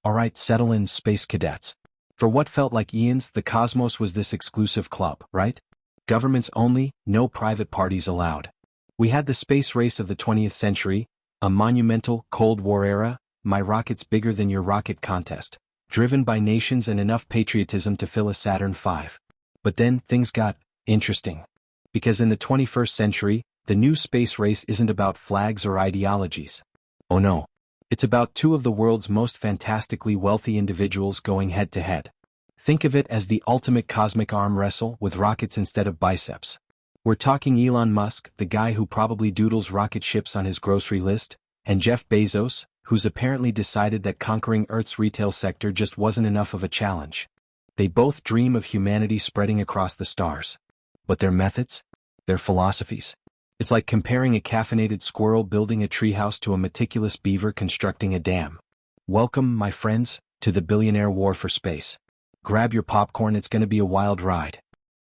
Alright, settle in, space cadets. For what felt like eons, the cosmos was this exclusive club, right? Governments only, no private parties allowed. We had the space race of the 20th century, a monumental Cold War era, my rocket's bigger than your rocket contest, driven by nations and enough patriotism to fill a Saturn V. But then, things got interesting. Because in the 21st century, the new space race isn't about flags or ideologies. Oh no. It's about two of the world's most fantastically wealthy individuals going head-to-head. Think of it as the ultimate cosmic arm wrestle with rockets instead of biceps. We're talking Elon Musk, the guy who probably doodles rocket ships on his grocery list, and Jeff Bezos, who's apparently decided that conquering Earth's retail sector just wasn't enough of a challenge. They both dream of humanity spreading across the stars. But their methods? Their philosophies? It's like comparing a caffeinated squirrel building a treehouse to a meticulous beaver constructing a dam. Welcome, my friends, to the billionaire war for space. Grab your popcorn, it's gonna be a wild ride.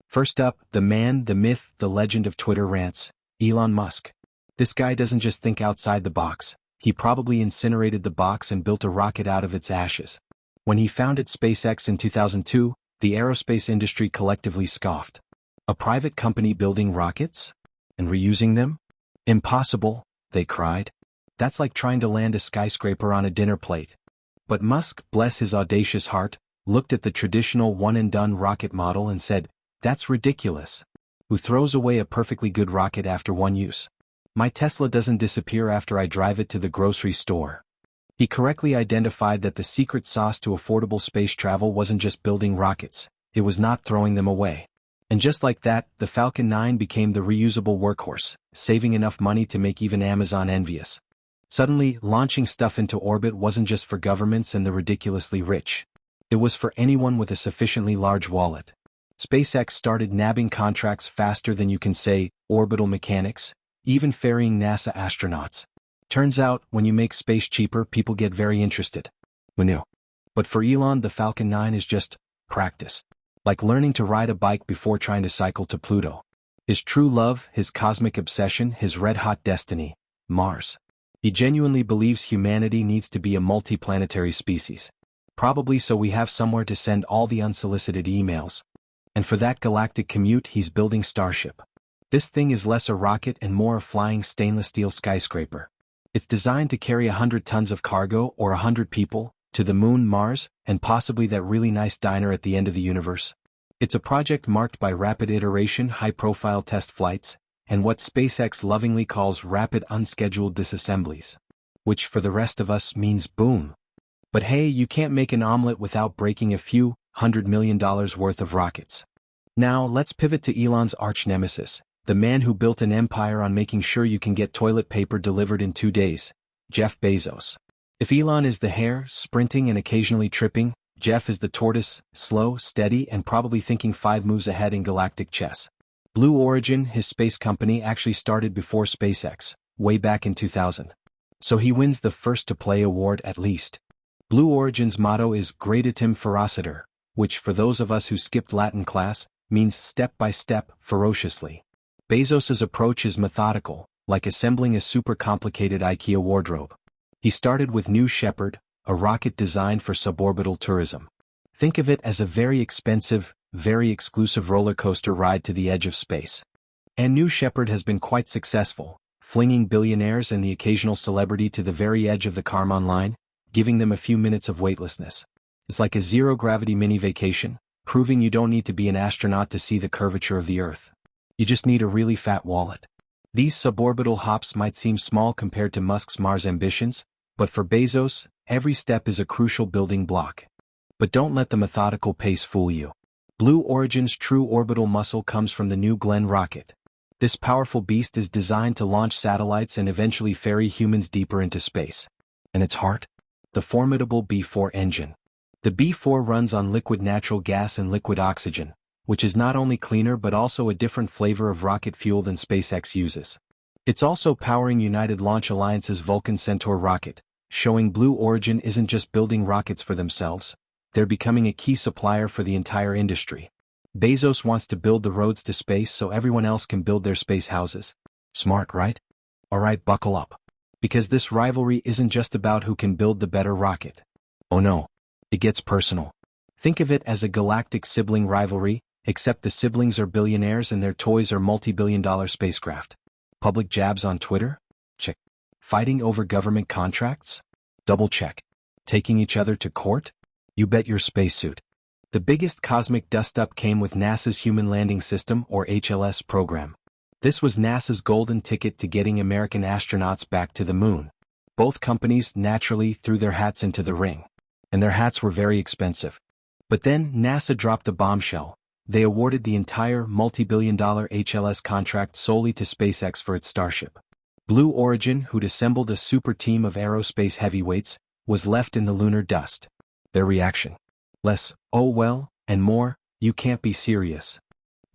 First up, the man, the myth, the legend of Twitter rants, Elon Musk. This guy doesn't just think outside the box, he probably incinerated the box and built a rocket out of its ashes. When he founded SpaceX in 2002, the aerospace industry collectively scoffed. A private company building rockets? And reusing them? Impossible, they cried. That's like trying to land a skyscraper on a dinner plate. But Musk, bless his audacious heart, looked at the traditional one-and-done rocket model and said, "That's ridiculous. Who throws away a perfectly good rocket after one use? My Tesla doesn't disappear after I drive it to the grocery store." He correctly identified that the secret sauce to affordable space travel wasn't just building rockets, it was not throwing them away. And just like that, the Falcon 9 became the reusable workhorse, saving enough money to make even Amazon envious. Suddenly, launching stuff into orbit wasn't just for governments and the ridiculously rich. It was for anyone with a sufficiently large wallet. SpaceX started nabbing contracts faster than you can say, orbital mechanics, even ferrying NASA astronauts. Turns out, when you make space cheaper, people get very interested. Who knew? But for Elon, the Falcon 9 is just practice. Like learning to ride a bike before trying to cycle to Pluto. His true love, his cosmic obsession, his red-hot destiny, Mars. He genuinely believes humanity needs to be a multiplanetary species. Probably so we have somewhere to send all the unsolicited emails. And for that galactic commute, he's building Starship. This thing is less a rocket and more a flying stainless steel skyscraper. It's designed to carry 100 tons of cargo or 100 people, to the moon, Mars, and possibly that really nice diner at the end of the universe. It's a project marked by rapid iteration, high-profile test flights, and what SpaceX lovingly calls rapid unscheduled disassemblies. Which for the rest of us means boom. But hey, you can't make an omelet without breaking a few $100 million worth of rockets. Now, let's pivot to Elon's arch-nemesis, the man who built an empire on making sure you can get toilet paper delivered in 2 days, Jeff Bezos. If Elon is the hare, sprinting and occasionally tripping, Jeff is the tortoise, slow, steady, and probably thinking 5 moves ahead in galactic chess. Blue Origin, his space company, actually started before SpaceX, way back in 2000. So he wins the first-to-play award at least. Blue Origin's motto is Gradatim Ferociter, which for those of us who skipped Latin class, means step by step, ferociously. Bezos's approach is methodical, like assembling a super complicated IKEA wardrobe. He started with New Shepard, a rocket designed for suborbital tourism. Think of it as a very expensive, very exclusive roller coaster ride to the edge of space. And New Shepard has been quite successful, flinging billionaires and the occasional celebrity to the very edge of the Kármán line, giving them a few minutes of weightlessness. It's like a zero-gravity mini-vacation, proving you don't need to be an astronaut to see the curvature of the Earth. You just need a really fat wallet. These suborbital hops might seem small compared to Musk's Mars ambitions, but for Bezos, every step is a crucial building block. But don't let the methodical pace fool you. Blue Origin's true orbital muscle comes from the New Glenn rocket. This powerful beast is designed to launch satellites and eventually ferry humans deeper into space. And its heart? The formidable B-4 engine. The B-4 runs on liquid natural gas and liquid oxygen, which is not only cleaner but also a different flavor of rocket fuel than SpaceX uses. It's also powering United Launch Alliance's Vulcan Centaur rocket, showing Blue Origin isn't just building rockets for themselves, they're becoming a key supplier for the entire industry. Bezos wants to build the roads to space so everyone else can build their space houses. Smart, right? Alright, buckle up. Because this rivalry isn't just about who can build the better rocket. Oh no. It gets personal. Think of it as a galactic sibling rivalry, except the siblings are billionaires and their toys are multi-billion-dollar spacecraft. Public jabs on Twitter? Check. Fighting over government contracts? Double check. Taking each other to court? You bet your spacesuit. The biggest cosmic dust-up came with NASA's Human Landing System, or HLS, program. This was NASA's golden ticket to getting American astronauts back to the moon. Both companies naturally threw their hats into the ring. And their hats were very expensive. But then NASA dropped a bombshell. They awarded the entire multi-billion-dollar HLS contract solely to SpaceX for its Starship. Blue Origin, who'd assembled a super team of aerospace heavyweights, was left in the lunar dust. Their reaction? Less, oh well, and more, you can't be serious.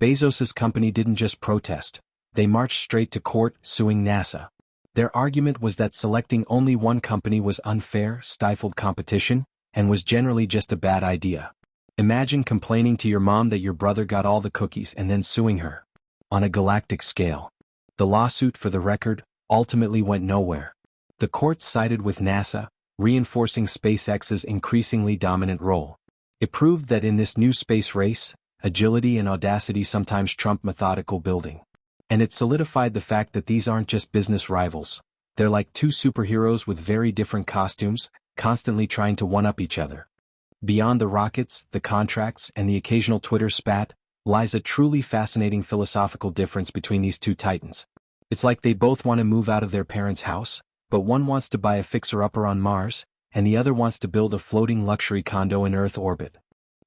Bezos's company didn't just protest. They marched straight to court, suing NASA. Their argument was that selecting only one company was unfair, stifled competition, and was generally just a bad idea. Imagine complaining to your mom that your brother got all the cookies and then suing her. On a galactic scale. The lawsuit, for the record, ultimately went nowhere. The courts sided with NASA, reinforcing SpaceX's increasingly dominant role. It proved that in this new space race, agility and audacity sometimes trump methodical building. And it solidified the fact that these aren't just business rivals. They're like two superheroes with very different costumes, constantly trying to one-up each other. Beyond the rockets, the contracts, and the occasional Twitter spat, lies a truly fascinating philosophical difference between these two titans. It's like they both want to move out of their parents' house, but one wants to buy a fixer-upper on Mars, and the other wants to build a floating luxury condo in Earth orbit.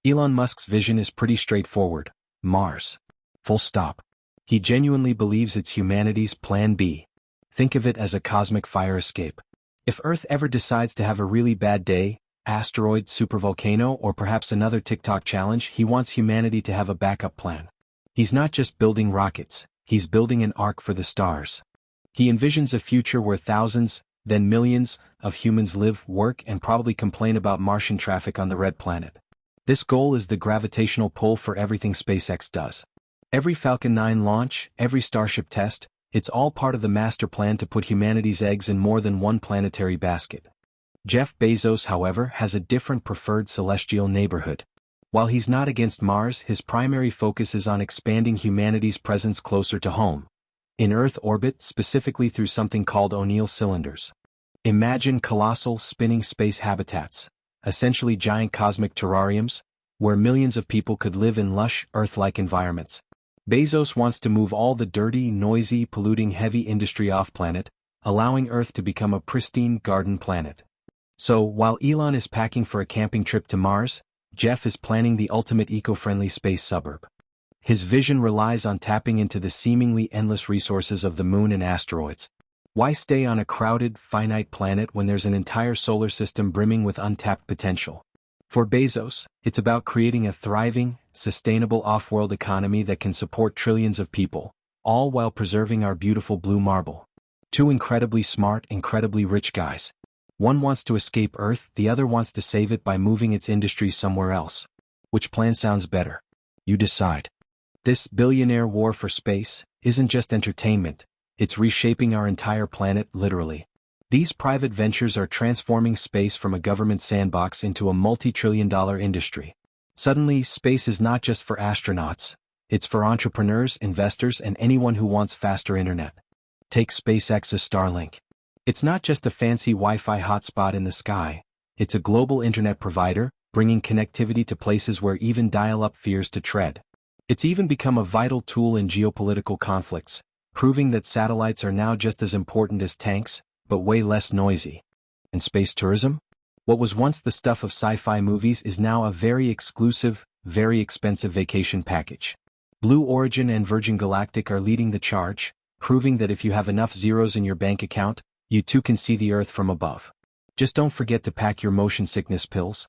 Elon Musk's vision is pretty straightforward: Mars. Full stop. He genuinely believes it's humanity's plan B. Think of it as a cosmic fire escape. If Earth ever decides to have a really bad day, asteroid, supervolcano, or perhaps another TikTok challenge, he wants humanity to have a backup plan. He's not just building rockets, he's building an ark for the stars. He envisions a future where thousands, then millions, of humans live, work, and probably complain about Martian traffic on the red planet. This goal is the gravitational pull for everything SpaceX does. Every Falcon 9 launch, every Starship test, it's all part of the master plan to put humanity's eggs in more than one planetary basket. Jeff Bezos, however, has a different preferred celestial neighborhood. While he's not against Mars, his primary focus is on expanding humanity's presence closer to home. In Earth orbit, specifically through something called O'Neill cylinders. Imagine colossal, spinning space habitats, essentially giant cosmic terrariums, where millions of people could live in lush, Earth-like environments. Bezos wants to move all the dirty, noisy, polluting heavy industry off-planet, allowing Earth to become a pristine garden planet. So, while Elon is packing for a camping trip to Mars, Jeff is planning the ultimate eco-friendly space suburb. His vision relies on tapping into the seemingly endless resources of the moon and asteroids. Why stay on a crowded, finite planet when there's an entire solar system brimming with untapped potential? For Bezos, it's about creating a thriving, sustainable off-world economy that can support trillions of people, all while preserving our beautiful blue marble. Two incredibly smart, incredibly rich guys. One wants to escape Earth, the other wants to save it by moving its industry somewhere else. Which plan sounds better? You decide. This billionaire war for space isn't just entertainment, it's reshaping our entire planet, literally. These private ventures are transforming space from a government sandbox into a multi-trillion-dollar industry. Suddenly, space is not just for astronauts, it's for entrepreneurs, investors, and anyone who wants faster internet. Take SpaceX's Starlink. It's not just a fancy Wi-Fi hotspot in the sky, it's a global internet provider, bringing connectivity to places where even dial-up fears to tread. It's even become a vital tool in geopolitical conflicts, proving that satellites are now just as important as tanks, but way less noisy. And space tourism? What was once the stuff of sci-fi movies is now a very exclusive, very expensive vacation package. Blue Origin and Virgin Galactic are leading the charge, proving that if you have enough zeros in your bank account, you too can see the Earth from above. Just don't forget to pack your motion sickness pills.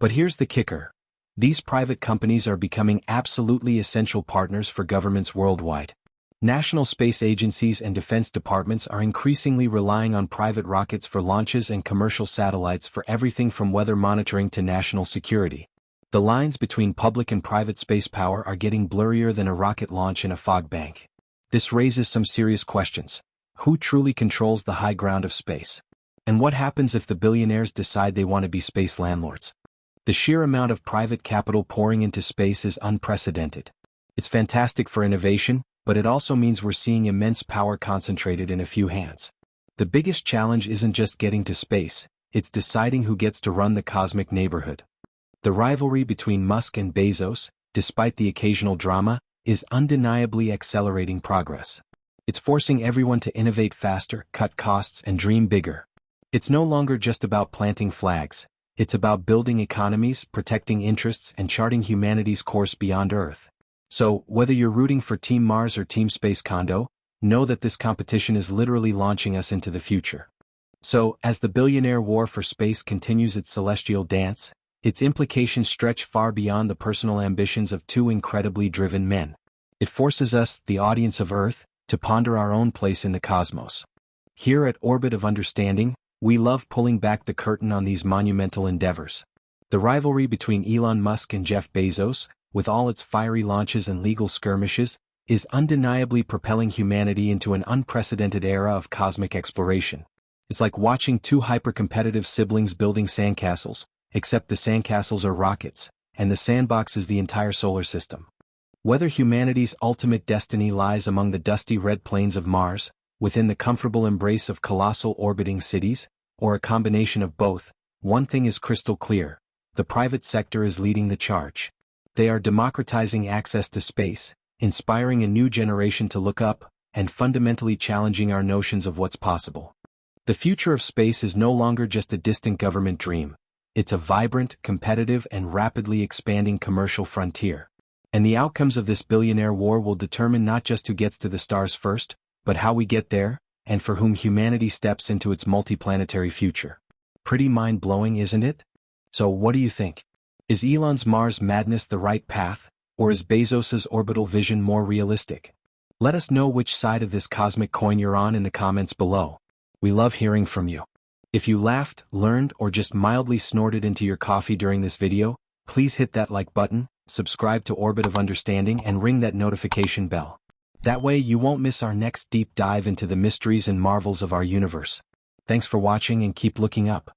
But here's the kicker. These private companies are becoming absolutely essential partners for governments worldwide. National space agencies and defense departments are increasingly relying on private rockets for launches and commercial satellites for everything from weather monitoring to national security. The lines between public and private space power are getting blurrier than a rocket launch in a fog bank. This raises some serious questions. Who truly controls the high ground of space? And what happens if the billionaires decide they want to be space landlords? The sheer amount of private capital pouring into space is unprecedented. It's fantastic for innovation, but it also means we're seeing immense power concentrated in a few hands. The biggest challenge isn't just getting to space, it's deciding who gets to run the cosmic neighborhood. The rivalry between Musk and Bezos, despite the occasional drama, is undeniably accelerating progress. It's forcing everyone to innovate faster, cut costs, and dream bigger. It's no longer just about planting flags. It's about building economies, protecting interests, and charting humanity's course beyond Earth. So, whether you're rooting for Team Mars or Team Space Condo, know that this competition is literally launching us into the future. So, as the billionaire war for space continues its celestial dance, its implications stretch far beyond the personal ambitions of two incredibly driven men. It forces us, the audience of Earth, to ponder our own place in the cosmos. Here at Orbit of Understanding, we love pulling back the curtain on these monumental endeavors. The rivalry between Elon Musk and Jeff Bezos, with all its fiery launches and legal skirmishes, is undeniably propelling humanity into an unprecedented era of cosmic exploration. It's like watching two hyper-competitive siblings building sandcastles, except the sandcastles are rockets, and the sandbox is the entire solar system. Whether humanity's ultimate destiny lies among the dusty red plains of Mars, within the comfortable embrace of colossal orbiting cities, or a combination of both, one thing is crystal clear: the private sector is leading the charge. They are democratizing access to space, inspiring a new generation to look up, and fundamentally challenging our notions of what's possible. The future of space is no longer just a distant government dream. It's a vibrant, competitive, and rapidly expanding commercial frontier. And the outcomes of this billionaire war will determine not just who gets to the stars first, but how we get there, and for whom humanity steps into its multiplanetary future. Pretty mind-blowing, isn't it? So what do you think? Is Elon's Mars madness the right path, or is Bezos's orbital vision more realistic? Let us know which side of this cosmic coin you're on in the comments below. We love hearing from you. If you laughed, learned, or just mildly snorted into your coffee during this video, please hit that like button, subscribe to Orbit of Understanding, and ring that notification bell. That way you won't miss our next deep dive into the mysteries and marvels of our universe. Thanks for watching and keep looking up.